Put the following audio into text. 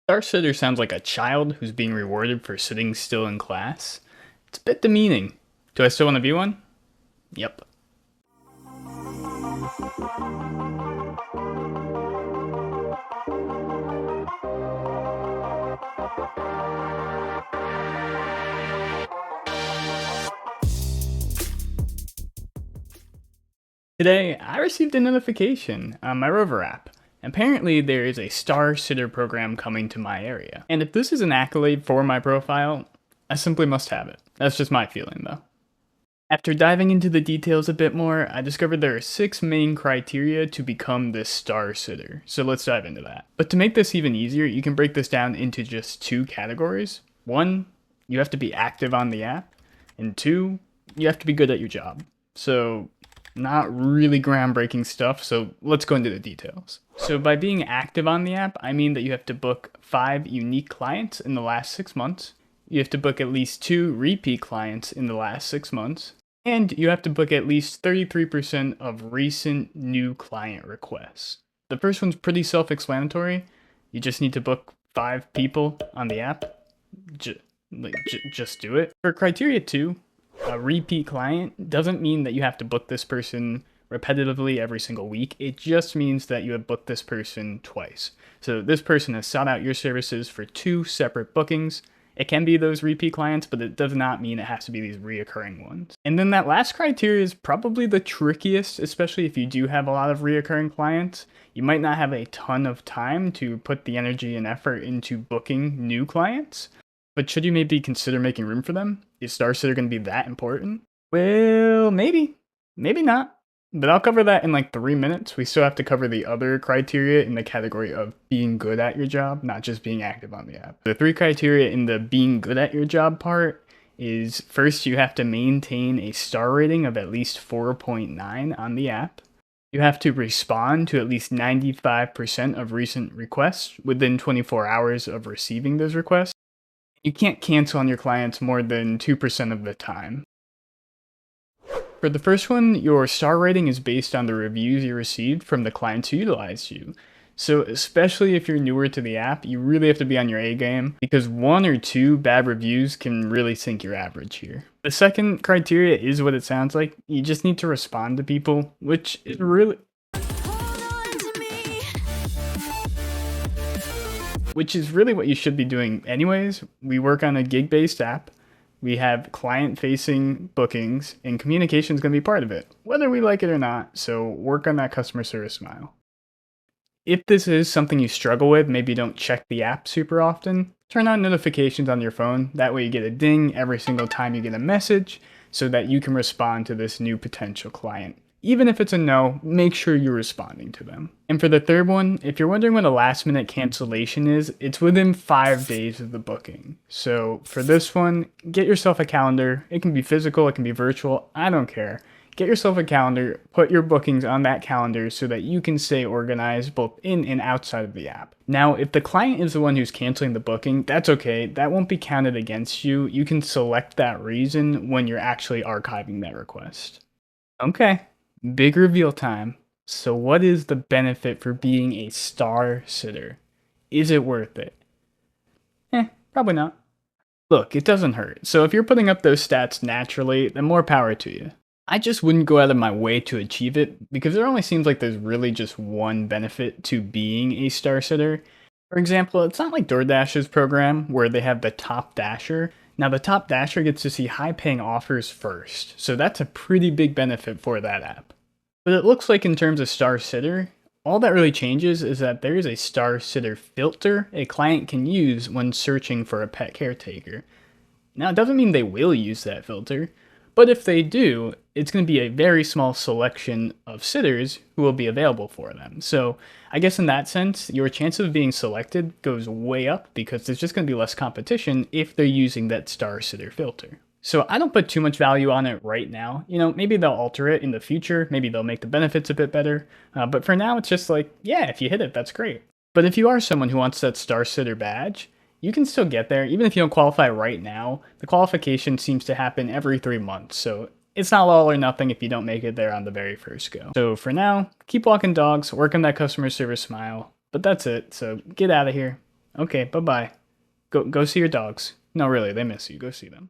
Star sitter sounds like a child who's being rewarded for sitting still in class. It's a bit demeaning. Do I still want to be one? Yep. Today, I received a notification on my Rover app. Apparently, there is a Star Sitter program coming to my area. And if this is an accolade for my profile, I simply must have it. That's just my feeling, though. After diving into the details a bit more, I discovered there are 6 main criteria to become this Star Sitter. So let's dive into that. But to make this even easier, you can break this down into just 2 categories. 1, you have to be active on the app. And 2, you have to be good at your job. So not really groundbreaking stuff, so let's go into the details. So by being active on the app, I mean that you have to book 5 unique clients in the last 6 months. You have to book at least 2 repeat clients in the last 6 months. And you have to book at least 33% of recent new client requests. The first one's pretty self-explanatory. You just need to book 5 people on the app. Just do it. For criteria 2, a repeat client doesn't mean that you have to book this person repetitively every single week. It just means that you have booked this person twice. So this person has sought out your services for 2 separate bookings. It can be those repeat clients, but it does not mean it has to be these reoccurring ones. And then that last criteria is probably the trickiest, especially if you do have a lot of reoccurring clients. You might not have a ton of time to put the energy and effort into booking new clients. But should you maybe consider making room for them? Is Star Sitter going to be that important? Well, maybe. Maybe not. But I'll cover that in like 3 minutes. We still have to cover the other criteria in the category of being good at your job, not just being active on the app. The 3 criteria in the being good at your job part is first, you have to maintain a star rating of at least 4.9 on the app. You have to respond to at least 95% of recent requests within 24 hours of receiving those requests. You can't cancel on your clients more than 2% of the time. For the first one, your star rating is based on the reviews you received from the clients who utilized you. So especially if you're newer to the app, you really have to be on your A game because 1 or 2 bad reviews can really sink your average here. The second criteria is what it sounds like. You just need to respond to people, which is really what you should be doing anyways. We work on a gig-based app. We have client-facing bookings, and communication is going to be part of it, whether we like it or not, so work on that customer service smile. If this is something you struggle with, maybe you don't check the app super often, turn on notifications on your phone. That way you get a ding every single time you get a message so that you can respond to this new potential client. Even if it's a no, make sure you're responding to them. And for the third one, if you're wondering what a last minute cancellation is, it's within 5 days of the booking. So for this one, get yourself a calendar. It can be physical, it can be virtual, I don't care. Get yourself a calendar, put your bookings on that calendar so that you can stay organized both in and outside of the app. Now, if the client is the one who's canceling the booking, that's okay. That won't be counted against you. You can select that reason when you're actually archiving that request. Okay. Big reveal time. So what is the benefit for being a Star Sitter? Is it worth it? Probably not. Look, it doesn't hurt. So if you're putting up those stats naturally, then more power to you. I just wouldn't go out of my way to achieve it because it only seems like there's really just one benefit to being a Star Sitter. For example, it's not like DoorDash's program where they have the top dasher. Now, the top dasher gets to see high-paying offers first, so that's a pretty big benefit for that app. But it looks like in terms of Star Sitter, all that really changes is that there is a Star Sitter filter a client can use when searching for a pet caretaker. Now, it doesn't mean they will use that filter, but if they do, it's going to be a very small selection of sitters who will be available for them. So I guess in that sense, your chance of being selected goes way up because there's just going to be less competition if they're using that Star Sitter filter. So I don't put too much value on it right now. Maybe they'll alter it in the future. Maybe they'll make the benefits a bit better. But for now, it's just like, yeah, if you hit it, that's great. But if you are someone who wants that Star Sitter badge, you can still get there. Even if you don't qualify right now, the qualification seems to happen every 3 months. So it's not all or nothing if you don't make it there on the very first go. So for now, keep walking dogs, work on that customer service smile. But that's it. So get out of here. Okay, bye bye. Go see your dogs. No, really, they miss you. Go see them.